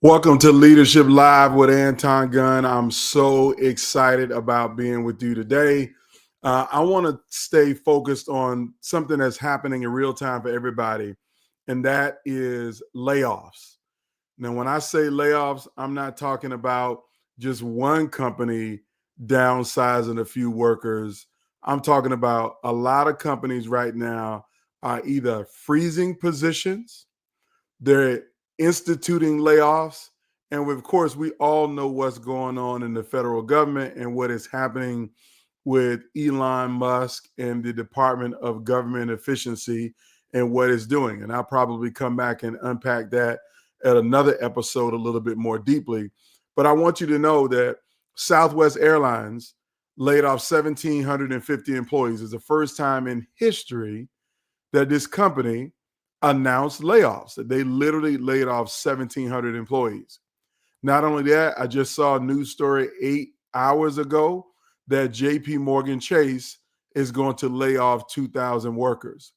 Welcome to Leadership Live with Anton Gunn. I'm so excited about being with you today. I want to stay focused on something that's happening in real time for everybody, and that is layoffs. Now, when I say layoffs, I'm not talking about just one company downsizing a few workers. I'm talking about a lot of companies right now are either freezing positions, they're instituting layoffs. And of course, we all know what's going on in the federal government and what is happening with Elon Musk and the Department of Government Efficiency and what it's doing. And I'll probably come back and unpack that at another episode a little bit more deeply. But I want you to know that Southwest Airlines laid off 1,750 employees. It's the first time in history that this company announced layoffs, that they literally laid off 1,700 employees. Not only that, I just saw a news story 8 hours ago that JP Morgan Chase is going to lay off 2,000 workers.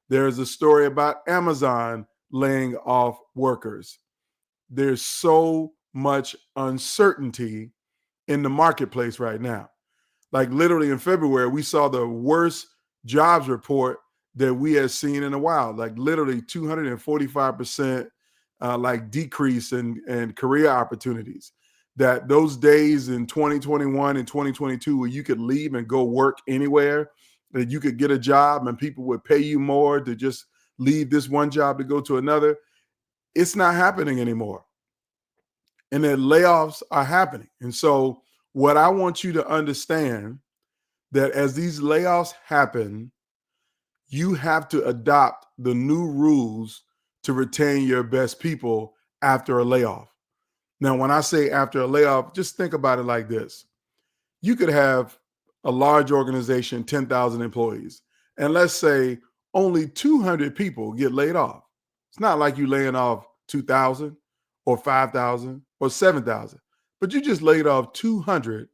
There's a story about Amazon laying off workers. There's so much uncertainty in the marketplace right now. Like literally in February, we saw the worst jobs report that we had seen in a while, like literally 245% like decrease in career opportunities. That those days in 2021 and 2022 where you could leave and go work anywhere, that you could get a job and people would pay you more to just leave this one job to go to another, it's not happening anymore. And then layoffs are happening. And so what I want you to understand that as these layoffs happen, you have to adopt the new rules to retain your best people after a layoff. Now, when I say after a layoff, just think about it like this. You could have a large organization, 10,000 employees, and let's say only 200 people get laid off. It's not like you laying off 2,000 or 5,000 or 7,000, but you just laid off 200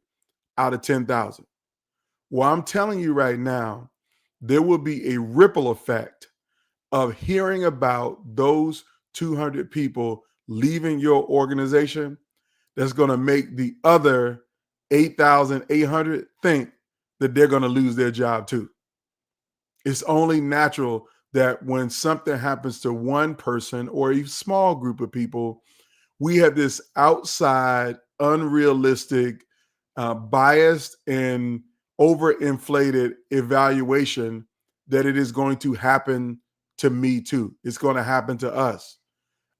out of 10,000. Well, I'm telling you right now, there will be a ripple effect of hearing about those 200 people leaving your organization that's going to make the other 8,800 think that they're going to lose their job too. It's only natural that when something happens to one person or a small group of people, we have this outside, unrealistic, biased, and overinflated evaluation that it is going to happen to me too. It's going to happen to us.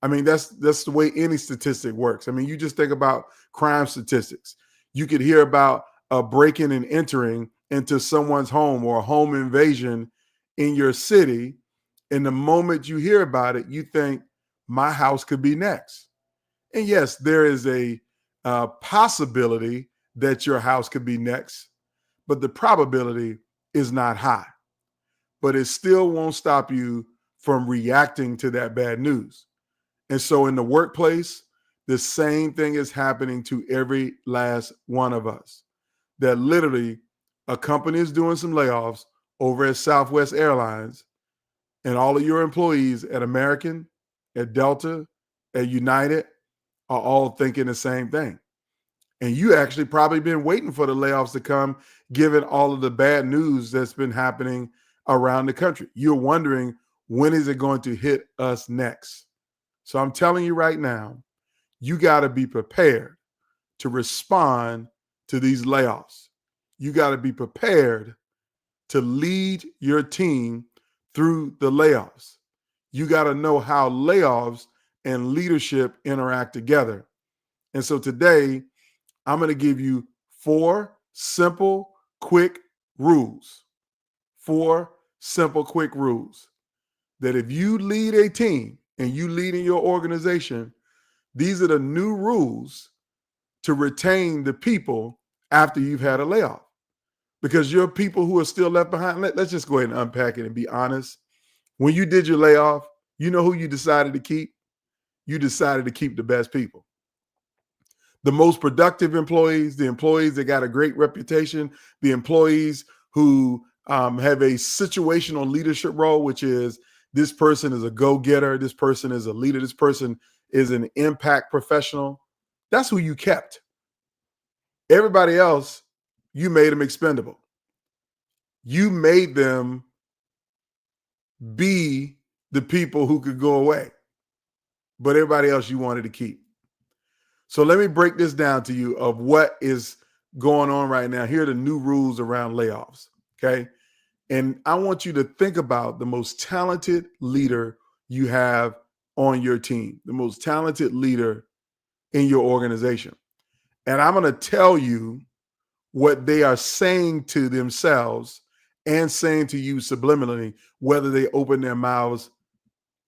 I mean, that's the way any statistic works. I mean, you just think about crime statistics. You could hear about a breaking and entering into someone's home or a home invasion in your city. And the moment you hear about it, you think my house could be next. And yes, there is a possibility that your house could be next, but the probability is not high. But it still won't stop you from reacting to that bad news. And so in the workplace, the same thing is happening to every last one of us. That literally a company is doing some layoffs over at Southwest Airlines, and all of your employees at American, at Delta, at United are all thinking the same thing. And you actually probably been waiting for the layoffs to come, given all of the bad news that's been happening around the country. You're wondering, when is it going to hit us next? So I'm telling you right now, you got to be prepared to respond to these layoffs. You got to be prepared to lead your team through the layoffs. You got to know how layoffs and leadership interact together. And so today, I'm going to give you 4 simple, quick rules. 4 simple, quick rules that if you lead a team and you lead in your organization, these are the new rules to retain the people after you've had a layoff. Because your people who are still left behind, let's just go ahead and unpack it and be honest. When you did your layoff, you know who you decided to keep? You decided to keep the best people. The most productive employees, the employees that got a great reputation, the employees who have a situational leadership role, which is this person is a go-getter, this person is a leader, this person is an impact professional. That's who you kept. Everybody else, you made them expendable. You made them be the people who could go away, but everybody else you wanted to keep. So let me break this down to you of what is going on right now. Here are the new rules around layoffs, okay? And I want you to think about the most talented leader you have on your team, the most talented leader in your organization. And I'm going to tell you what they are saying to themselves and saying to you subliminally, whether they open their mouths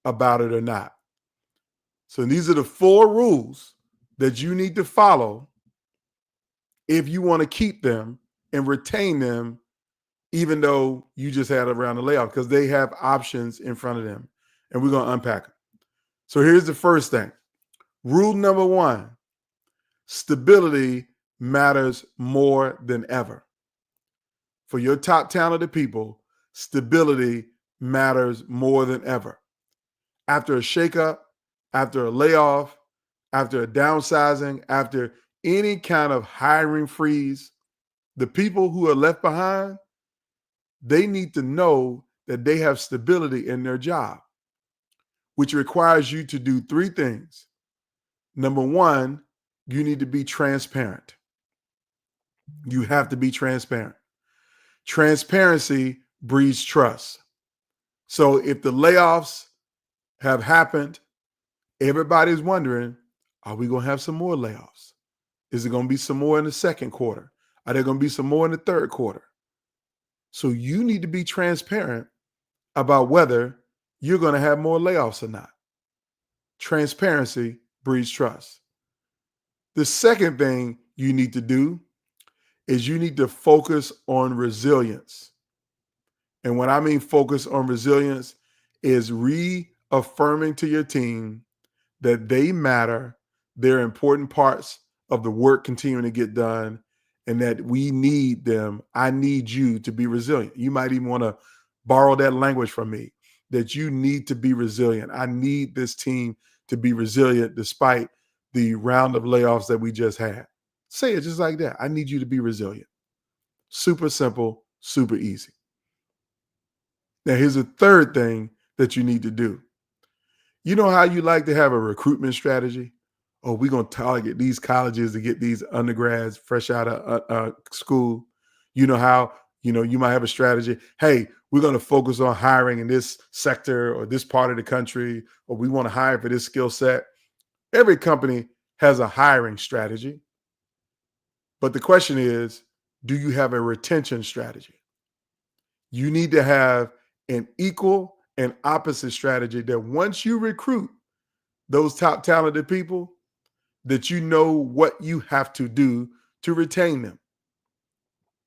about it or not. So these are the 4 rules that you need to follow if you want to keep them and retain them, even though you just had a round of layoff, because they have options in front of them. And we're going to unpack them. So here's the first thing. Rule number 1, stability matters more than ever. For your top talented people, stability matters more than ever. After a shakeup, after a layoff, after a downsizing, after any kind of hiring freeze, the people who are left behind, they need to know that they have stability in their job, which requires you to do 3 things. Number 1, you need to be transparent. You have to be transparent. Transparency breeds trust. So if the layoffs have happened, everybody's wondering, are we going to have some more layoffs? Is it going to be some more in the second quarter? Are there going to be some more in the third quarter? So you need to be transparent about whether you're going to have more layoffs or not. Transparency breeds trust. The second thing you need to do is you need to focus on resilience. And when I mean focus on resilience is reaffirming to your team that they matter, they're important parts of the work continuing to get done, and that we need them. I need you to be resilient. You might even want to borrow that language from me, that you need to be resilient. I need this team to be resilient despite the round of layoffs that we just had. Say it just like that. I need you to be resilient. Super simple, super easy. Now, here's a third thing that you need to do. You know how you like to have a recruitment strategy? Oh, we're going to target these colleges to get these undergrads fresh out of school. You know how, you might have a strategy. Hey, we're going to focus on hiring in this sector or this part of the country, or we want to hire for this skill set. Every company has a hiring strategy. But the question is, do you have a retention strategy? You need to have an equal and opposite strategy that once you recruit those top talented people, that you know what you have to do to retain them.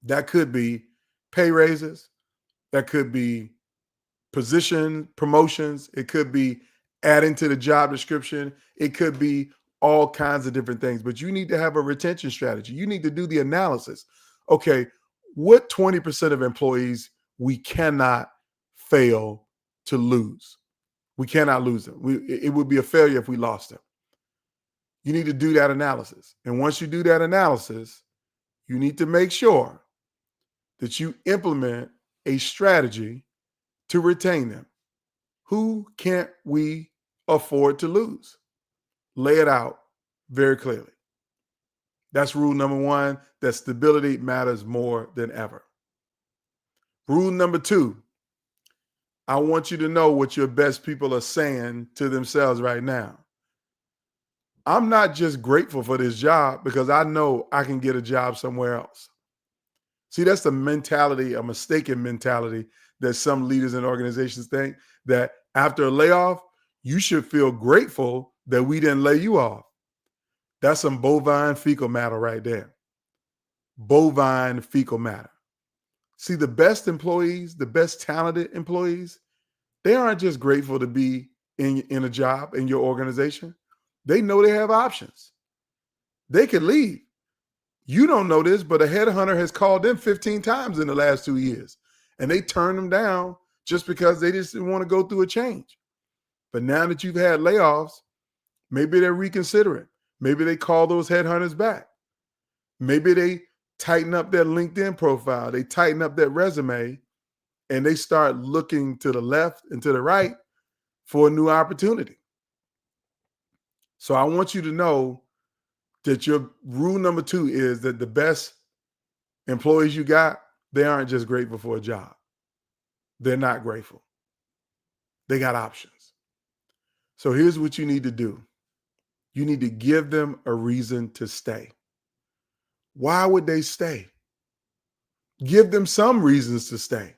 That could be pay raises. That could be position promotions. It could be adding to the job description. It could be all kinds of different things, but you need to have a retention strategy. You need to do the analysis. Okay, what 20% of employees we cannot fail to lose? We cannot lose them. It would be a failure if we lost them. You need to do that analysis. And once you do that analysis, you need to make sure that you implement a strategy to retain them. Who can't we afford to lose? Lay it out very clearly. That's rule number 1, that stability matters more than ever. Rule number 2, I want you to know what your best people are saying to themselves right now. I'm not just grateful for this job because I know I can get a job somewhere else. See, that's the mentality, a mistaken mentality that some leaders and organizations think that after a layoff, you should feel grateful that we didn't lay you off. That's some bovine fecal matter right there. Bovine fecal matter. See, the best employees, the best talented employees, they aren't just grateful to be in a job in your organization. They know they have options. They could leave. You don't know this, but a headhunter has called them 15 times in the last 2 years, and they turned them down just because they just didn't want to go through a change. But now that you've had layoffs, maybe they're reconsidering. Maybe they call those headhunters back. Maybe they tighten up their LinkedIn profile. They tighten up their resume, and they start looking to the left and to the right for a new opportunity. So I want you to know that your rule number 2 is that the best employees you got, they aren't just grateful for a job. They're not grateful. They got options. So here's what you need to do. You need to give them a reason to stay. Why would they stay? Give them some reasons to stay.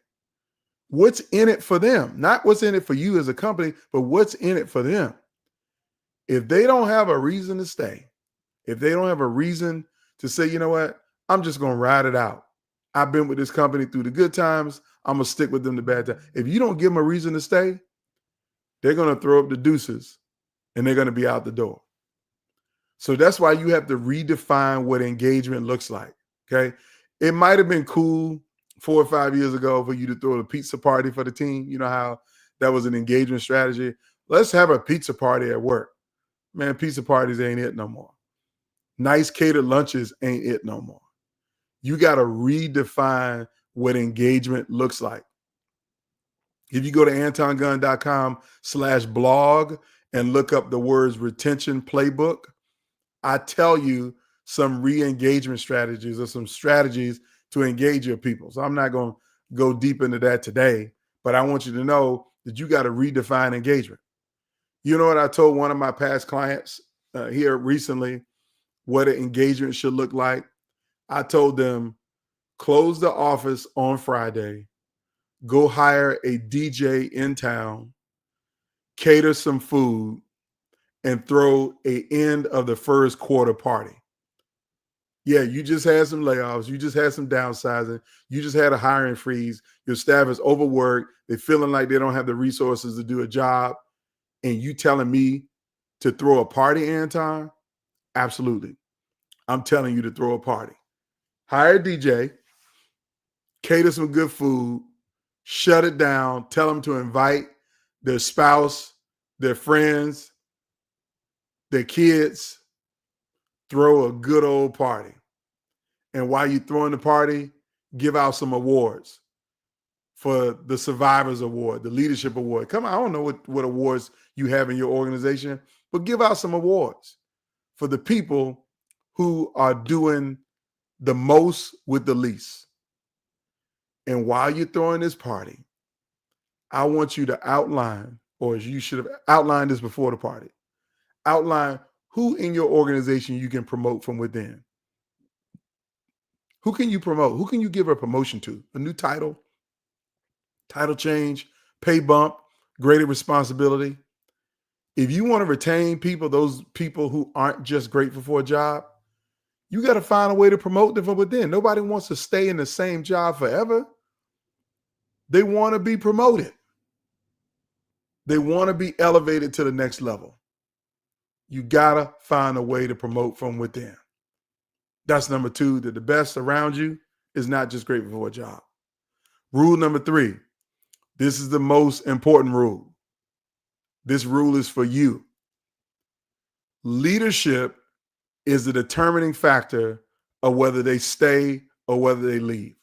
What's in it for them? Not what's in it for you as a company, but what's in it for them. If they don't have a reason to stay, if they don't have a reason to say, you know what, I'm just going to ride it out. I've been with this company through the good times. I'm going to stick with them the bad times. If you don't give them a reason to stay, they're going to throw up the deuces and they're going to be out the door. So that's why you have to redefine what engagement looks like. Okay. It might have been cool 4 or 5 years ago for you to throw a pizza party for the team. You know how that was an engagement strategy. Let's have a pizza party at work. Man, pizza parties ain't it no more. Nice catered lunches ain't it no more. You got to redefine what engagement looks like. If you go to antongunn.com/blog and look up the words retention playbook, I tell you some re-engagement strategies or some strategies to engage your people. So I'm not going to go deep into that today, but I want you to know that you got to redefine engagement. You know what I told one of my past clients here recently, what an engagement should look like? I told them, close the office on Friday, go hire a DJ in town, cater some food, and throw a end of the first quarter party. Yeah, you just had some layoffs. You just had some downsizing. You just had a hiring freeze. Your staff is overworked. They're feeling like they don't have the resources to do a job. And you telling me to throw a party, Anton? Absolutely. I'm telling you to throw a party. Hire a DJ, cater some good food, shut it down, tell them to invite their spouse, their friends, their kids, throw a good old party. And while you're throwing the party, give out some awards for the Survivors Award, the Leadership Award. Come on, I don't know what awards you have in your organization, but give out some awards for the people who are doing the most with the least. And while you're throwing this party, I want you to outline, or you should have outlined this before the party, outline who in your organization you can promote from within. Who can you promote? Who can you give a promotion to? A new title change, pay bump, greater responsibility. If you want to retain people, those people who aren't just grateful for a job, you got to find a way to promote them from within. Nobody wants to stay in the same job forever. They want to be promoted. They want to be elevated to the next level. You got to find a way to promote from within. That's number 2, that the best around you is not just grateful for a job. Rule number 3, this is the most important rule. This rule is for you. Leadership is the determining factor of whether they stay or whether they leave.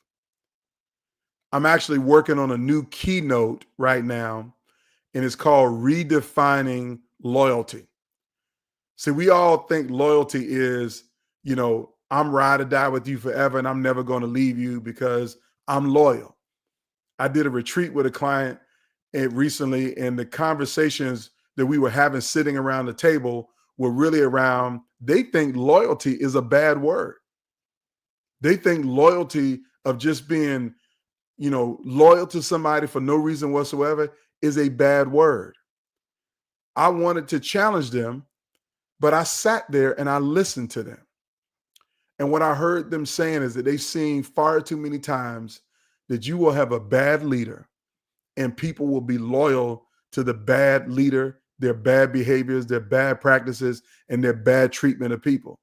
I'm actually working on a new keynote right now, and it's called Redefining Loyalty. See, we all think loyalty is, I'm ride or die with you forever and I'm never going to leave you because I'm loyal. I did a retreat with a client recently, and the conversations that we were having sitting around the table were really around, they think loyalty is a bad word. They think loyalty of just being, loyal to somebody for no reason whatsoever is a bad word. I wanted to challenge them, but I sat there and I listened to them. And what I heard them saying is that they've seen far too many times that you will have a bad leader and people will be loyal to the bad leader, their bad behaviors, their bad practices, and their bad treatment of people.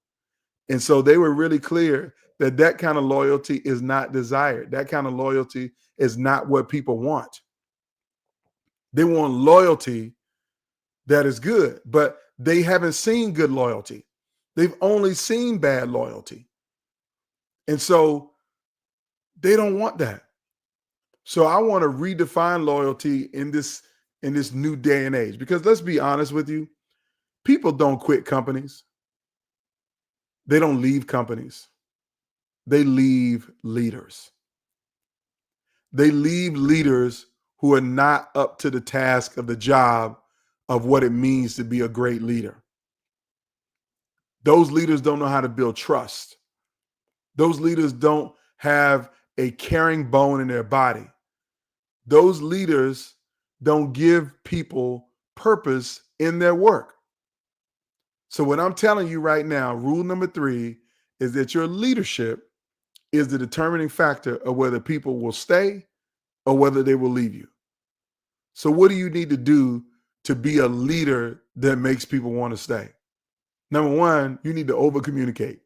And so they were really clear that that kind of loyalty is not desired. That kind of loyalty is not what people want. They want loyalty that is good, but they haven't seen good loyalty. They've only seen bad loyalty. And so they don't want that. So I want to redefine loyalty in this new day and age, because let's be honest with you, people don't quit companies. They don't leave companies. They leave leaders. They leave leaders who are not up to the task of the job of what it means to be a great leader. Those leaders don't know how to build trust. Those leaders don't have a caring bone in their body. Those leaders don't give people purpose in their work. So what I'm telling you right now, rule number 3 is that your leadership is the determining factor of whether people will stay or whether they will leave you. So what do you need to do to be a leader that makes people want to stay? Number 1, you need to over communicate.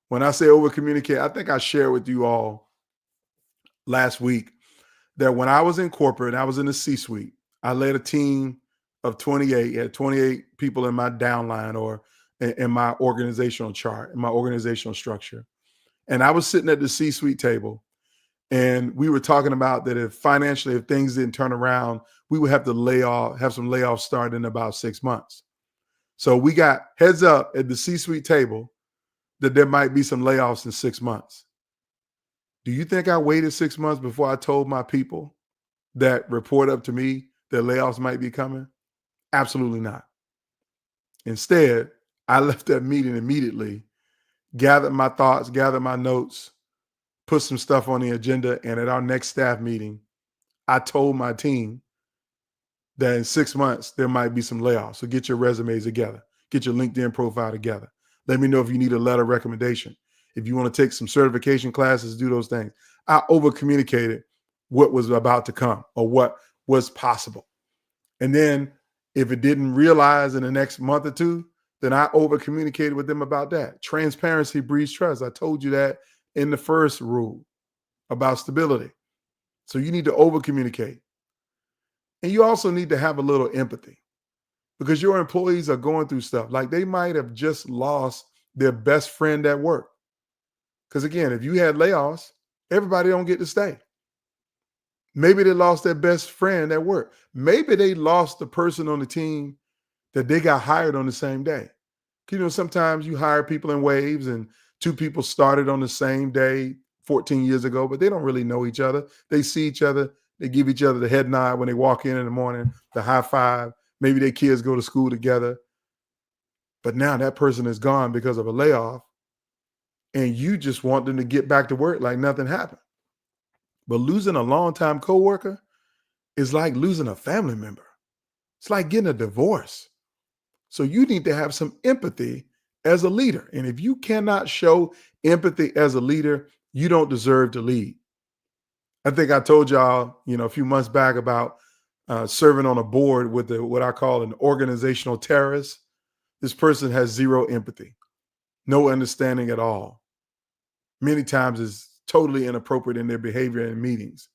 When I say over communicate, I think I shared with you all last week that when I was in corporate, I was in the C-suite, I led a team of 28, had 28 people in my downline or in my organizational chart, in my organizational structure. And I was sitting at the C-suite table, and we were talking about that if financially, if things didn't turn around, we would have to have some layoffs start in about 6 months. So we got heads up at the C-suite table that there might be some layoffs in 6 months. Do you think I waited 6 months before I told my people that report up to me that layoffs might be coming? Absolutely not. Instead, I left that meeting immediately, gathered my thoughts, gathered my notes, put some stuff on the agenda, and at our next staff meeting, I told my team that in 6 months, there might be some layoffs. So get your resumes together. Get your LinkedIn profile together. Let me know if you need a letter of recommendation. If you want to take some certification classes, do those things. I over-communicated what was about to come or what was possible. And then if it didn't realize in the next month or two, then I over-communicated with them about that. Transparency breeds trust. I told you that in the first rule about stability. So you need to over-communicate. And you also need to have a little empathy, because your employees are going through stuff. Like they might have just lost their best friend at work. Because again, if you had layoffs, everybody don't get to stay. Maybe they lost their best friend at work. Maybe they lost the person on the team that they got hired on the same day. Sometimes you hire people in waves, and 2 people started on the same day 14 years ago, but they don't really know each other. They see each other. They give each other the head nod when they walk in the morning, the high five. Maybe their kids go to school together. But now that person is gone because of a layoff, and you just want them to get back to work like nothing happened. But losing a longtime coworker is like losing a family member. It's like getting a divorce. So you need to have some empathy as a leader. And if you cannot show empathy as a leader, you don't deserve to lead. I think I told y'all, a few months back about serving on a board with what I call an organizational terrorist. This person has zero empathy, no understanding at all. Many times is totally inappropriate in their behavior in meetings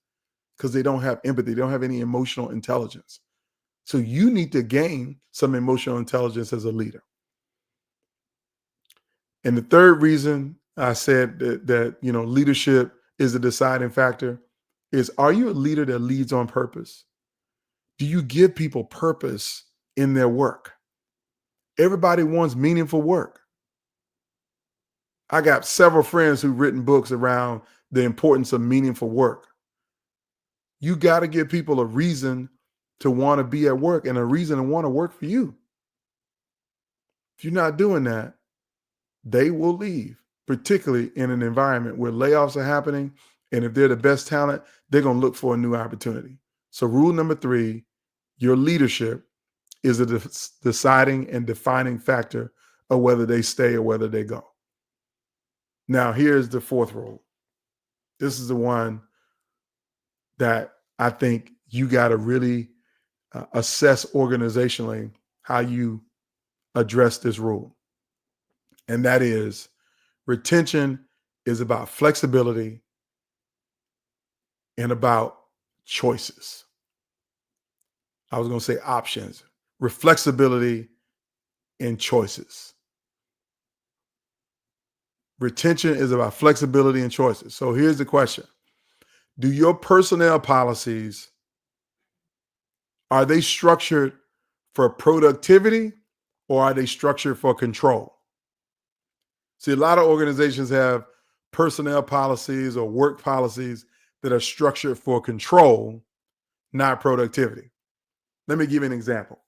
because they don't have empathy. They don't have any emotional intelligence. So you need to gain some emotional intelligence as a leader. And the third reason I said that leadership is a deciding factor is, are you a leader that leads on purpose? Do you give people purpose in their work? Everybody wants meaningful work. I got several friends who've written books around the importance of meaningful work. You got to give people a reason to want to be at work and a reason to want to work for you. If you're not doing that, they will leave, particularly in an environment where layoffs are happening. And if they're the best talent, they're going to look for a new opportunity. So, rule number 3, your leadership is a deciding and defining factor of whether they stay or whether they go. Now, here's the 4th rule. This is the one that I think you got to really assess organizationally how you address this rule. And that is, retention is about flexibility and about choices. I was going to say options, flexibility and choices. Retention is about flexibility and choices. So here's the question. Do your personnel policies, are they structured for productivity or are they structured for control? See, a lot of organizations have personnel policies or work policies that are structured for control, not productivity. Let me give you an example.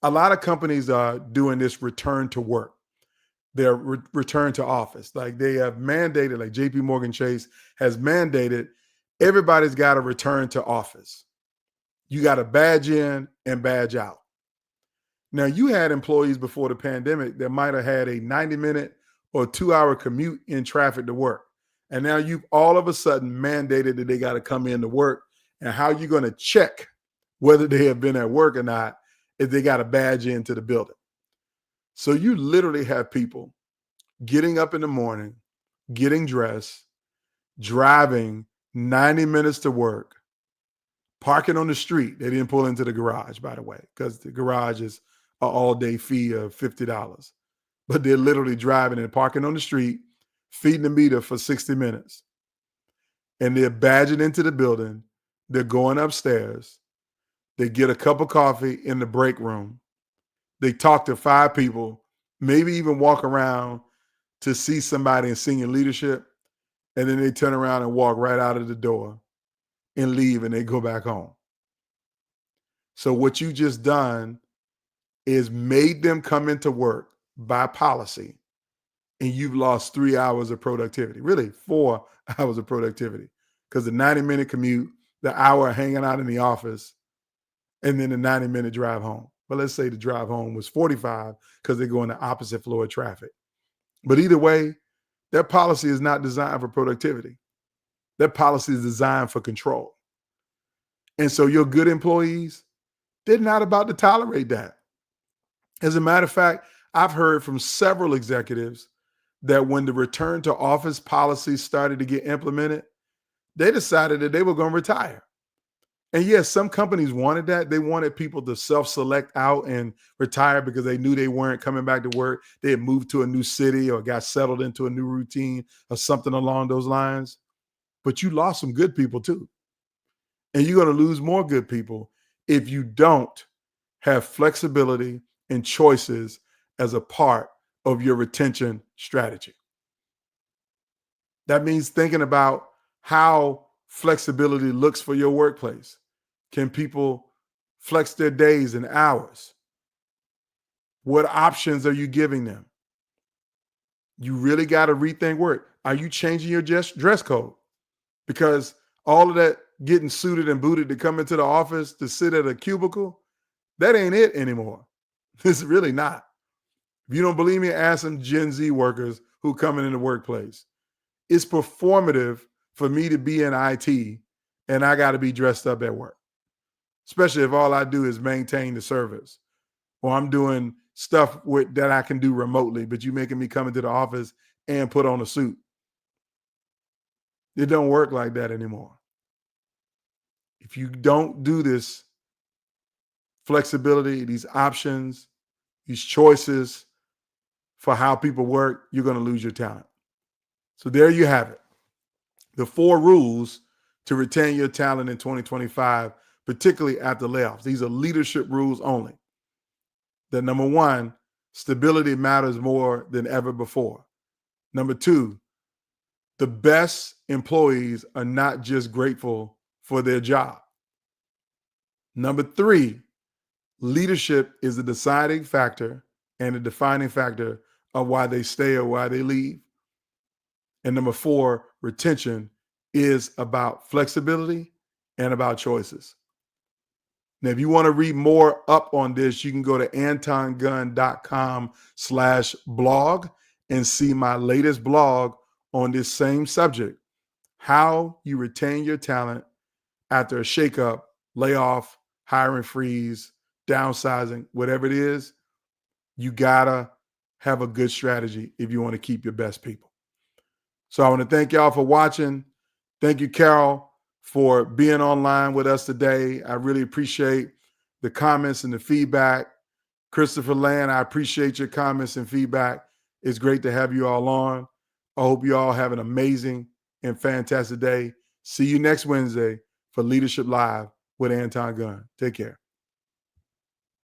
A lot of companies are doing this return to work. Their return to office. Like they have mandated, like JP Morgan Chase has mandated, everybody's got to return to office. You got to badge in and badge out. Now, you had employees before the pandemic that might have had a 90-minute or 2-hour commute in traffic to work. And now you've all of a sudden mandated that they got to come in to work. And how you going to check whether they have been at work or not if they got to badge into the building? So you literally have people getting up in the morning, getting dressed, driving 90 minutes to work, parking on the street. They didn't pull into the garage, by the way, because the garage is an all-day fee of $50. But they're literally driving and parking on the street, feeding the meter for 60 minutes. And they're badging into the building. They're going upstairs. They get a cup of coffee in the break room. They talk to 5 people, maybe even walk around to see somebody in senior leadership, and then they turn around and walk right out of the door and leave, and they go back home. So what you just done is made them come into work by policy, and you've lost 3 hours of productivity, really 4 hours of productivity, because the 90-minute commute, the hour hanging out in the office, and then the 90-minute drive home. But let's say the drive home was 45 because they go in the opposite flow of traffic. But either way, that policy is not designed for productivity. That policy is designed for control. And so your good employees, they're not about to tolerate that. As a matter of fact, I've heard from several executives that when the return to office policy started to get implemented, they decided that they were going to retire. And yes, some companies wanted that. They wanted people to self-select out and retire because they knew they weren't coming back to work. They had moved to a new city or got settled into a new routine or something along those lines. But you lost some good people too. And you're going to lose more good people if you don't have flexibility and choices as a part of your retention strategy. That means thinking about how flexibility looks for your workplace. Can people flex their days and hours? What options are you giving them? You really got to rethink work. Are you changing your dress code? Because all of that getting suited and booted to come into the office to sit at a cubicle, that ain't it anymore. It's really not. If you don't believe me, ask some Gen Z workers who come in the workplace. It's performative for me to be in IT and I got to be dressed up at work, especially if all I do is maintain the service or I'm doing stuff that I can do remotely, but you making me come into the office and put on a suit. It don't work like that anymore. If you don't do this flexibility, these options, these choices for how people work, you're going to lose your talent. So there you have it. The 4 rules to retain your talent in 2025, particularly after layoffs. These are leadership rules only. That number 1, stability matters more than ever before. Number 2, the best employees are not just grateful for their job. Number 3, leadership is a deciding factor and the defining factor of why they stay or why they leave. And number 4, retention is about flexibility and about choices. Now, if you want to read more up on this, you can go to antongunn.com/blog and see my latest blog on this same subject, how you retain your talent after a shakeup, layoff, hiring freeze, downsizing, whatever it is. You gotta have a good strategy if you want to keep your best people. So I want to thank y'all for watching. Thank you, Carol, for being online with us today. I really appreciate the comments and the feedback. Christopher Land, I appreciate your comments and feedback. It's great to have you all on. I hope you all have an amazing and fantastic day. See you next Wednesday for Leadership Live with Anton Gunn. Take care.